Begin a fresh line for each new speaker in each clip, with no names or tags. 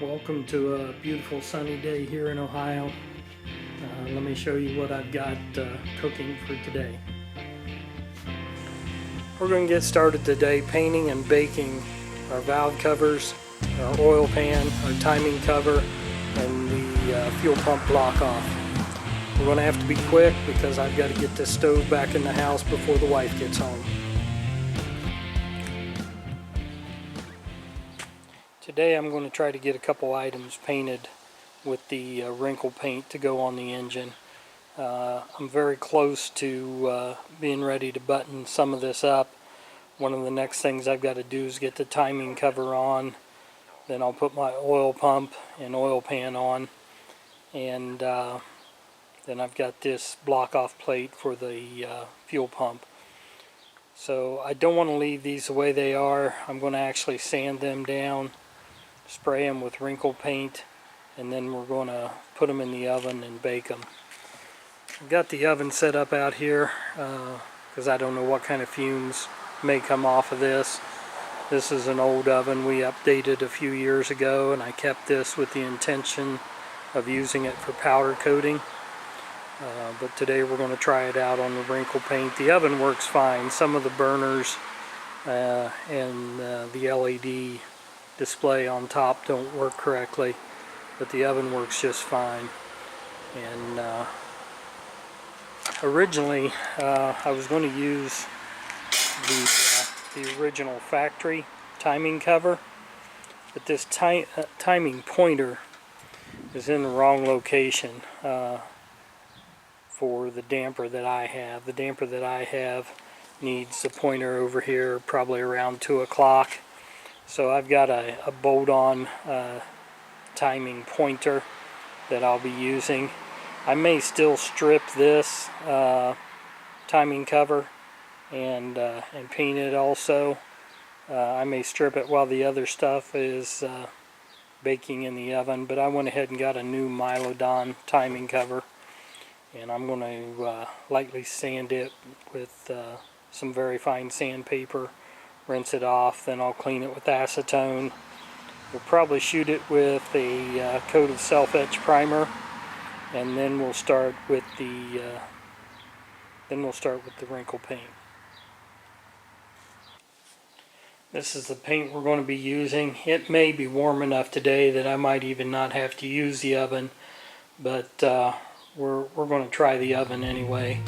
Welcome to a beautiful sunny day here in Ohio. Let me show you what I've got cooking for today. We're going to get started today painting and baking our valve covers, our oil pan, our timing cover, and the fuel pump block off. We're going to have to be quick because I've got to get this stove back in the house before the wife gets home. Today I'm going to try to get a couple items painted with the Wrinkle paint to go on the engine. I'm very close to being ready to button some of this up. One of the next things I've got to do is get the timing cover on. Then I'll put my oil pump and oil pan on. And then I've got this block off plate for the fuel pump. So I don't want to leave these the way they are. I'm going to actually sand them down, spray them with Wrinkle paint, and then we're going to put them in the oven and bake them. I've got the oven set up out here because I don't know what kind of fumes may come off of this. This is an old oven we updated a few years ago, and I kept this with the intention of using it for powder coating. But today we're going to try it out on the Wrinkle paint. The oven works fine. Some of the burners and the LED display on top don't work correctly, but the oven works just fine. And originally I was going to use the original factory timing cover, but this timing pointer is in the wrong location for the damper that I have. The damper that I have needs a pointer over here probably around 2 o'clock. So I've got a bolt-on timing pointer that I'll be using. I may still strip this timing cover and paint it also. I may strip it while the other stuff is baking in the oven, but I went ahead and got a new Milodon timing cover, and I'm going to lightly sand it with some very fine sandpaper, rinse it off, then I'll clean it with acetone. We'll probably shoot it with a coat of self-etch primer, and then we'll start with the Wrinkle paint. This is the paint we're going to be using. It may be warm enough today that I might even not have to use the oven, but we're going to try the oven anyway.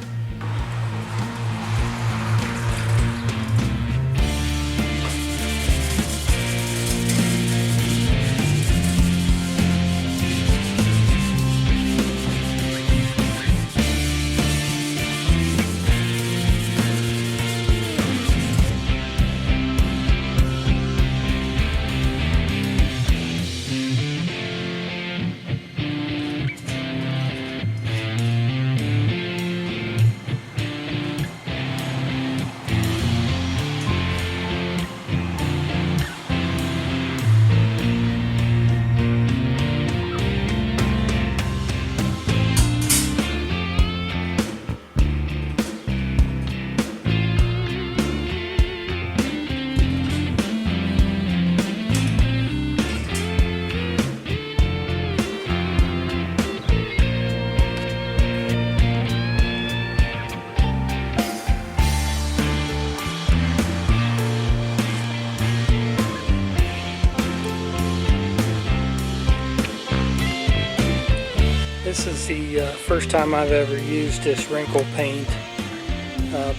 This is the first time I've ever used this Wrinkle paint,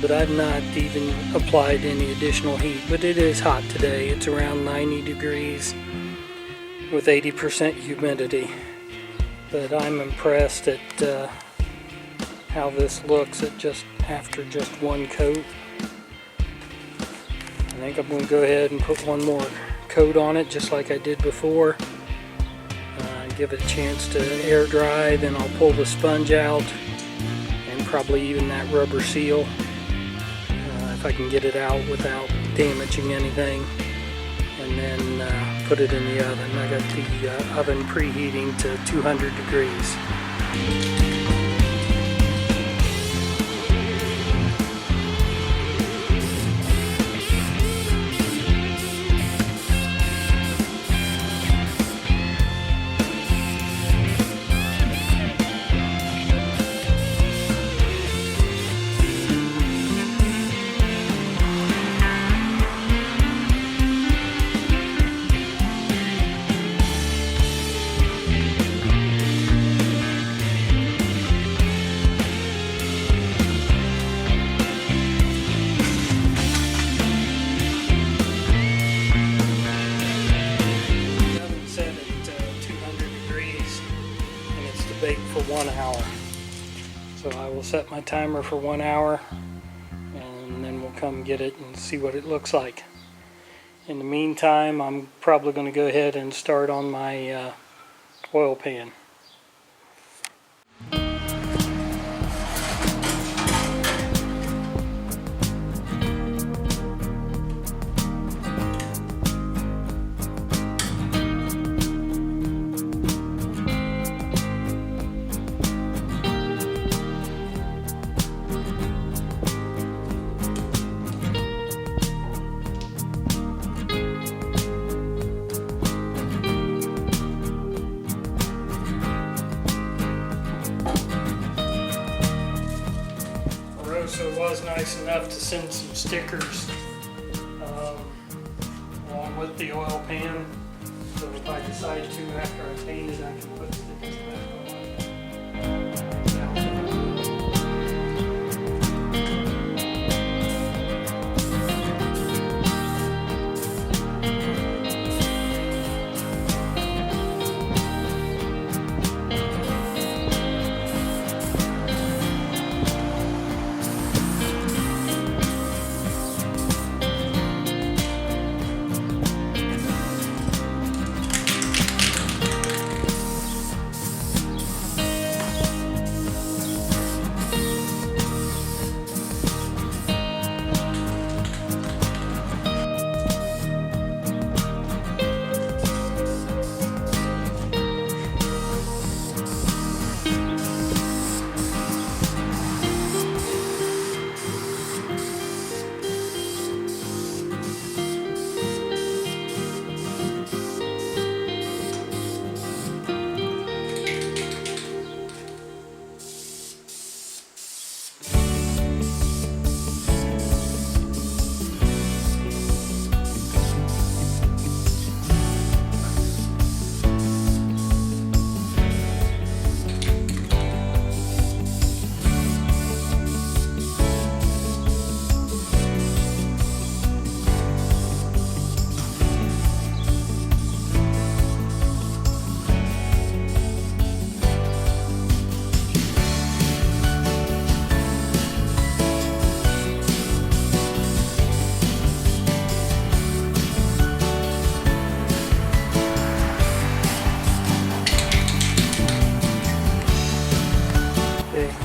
but I've not even applied any additional heat. But it is hot today. It's around 90 degrees with 80% humidity. But I'm impressed at how this looks after just one coat. I think I'm going to go ahead and put one more coat on it just like I did before. Give it a chance to air dry, then I'll pull the sponge out and probably even that rubber seal if I can get it out without damaging anything, and then put it in the oven. I got the oven preheating to 200 degrees. 1 hour. So I will set my timer for 1 hour, and then we'll come get it and see what it looks like. In the meantime, I'm probably going to go ahead and start on my oil pan. So was nice enough to send some stickers along with the oil pan, so if I decide to after I paint it, I can put stickers back on.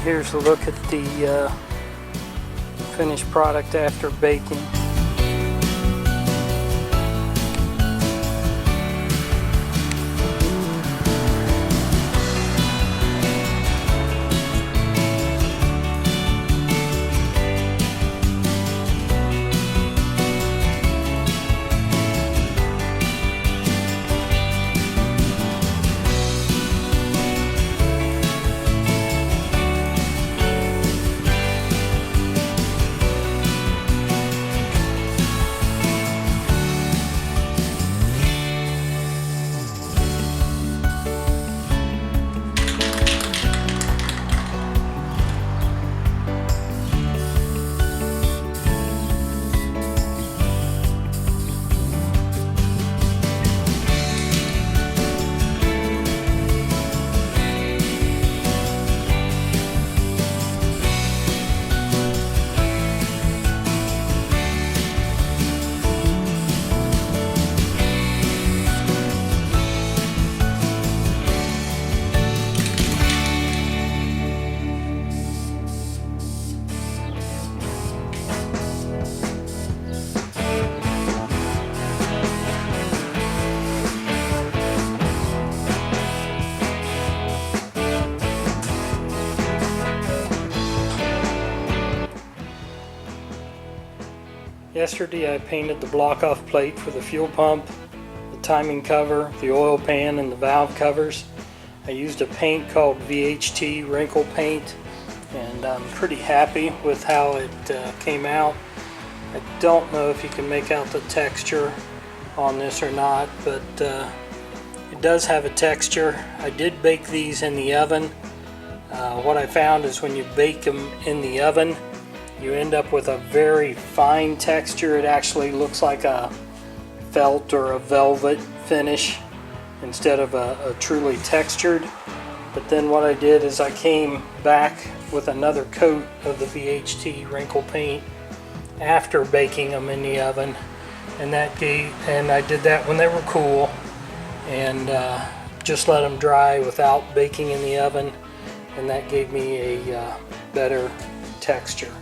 Here's a look at the finished product after baking. Yesterday I painted the block-off plate for the fuel pump, the timing cover, the oil pan, and the valve covers. I used a paint called VHT Wrinkle paint, and I'm pretty happy with how it came out. I don't know if you can make out the texture on this or not, but it does have a texture. I did bake these in the oven. What I found is when you bake them in the oven, you end up with a very fine texture. It actually looks like a felt or a velvet finish instead of a truly textured. But then what I did is I came back with another coat of the VHT wrinkle paint after baking them in the oven, and I did that when they were cool, and just let them dry without baking in the oven, and that gave me a better texture.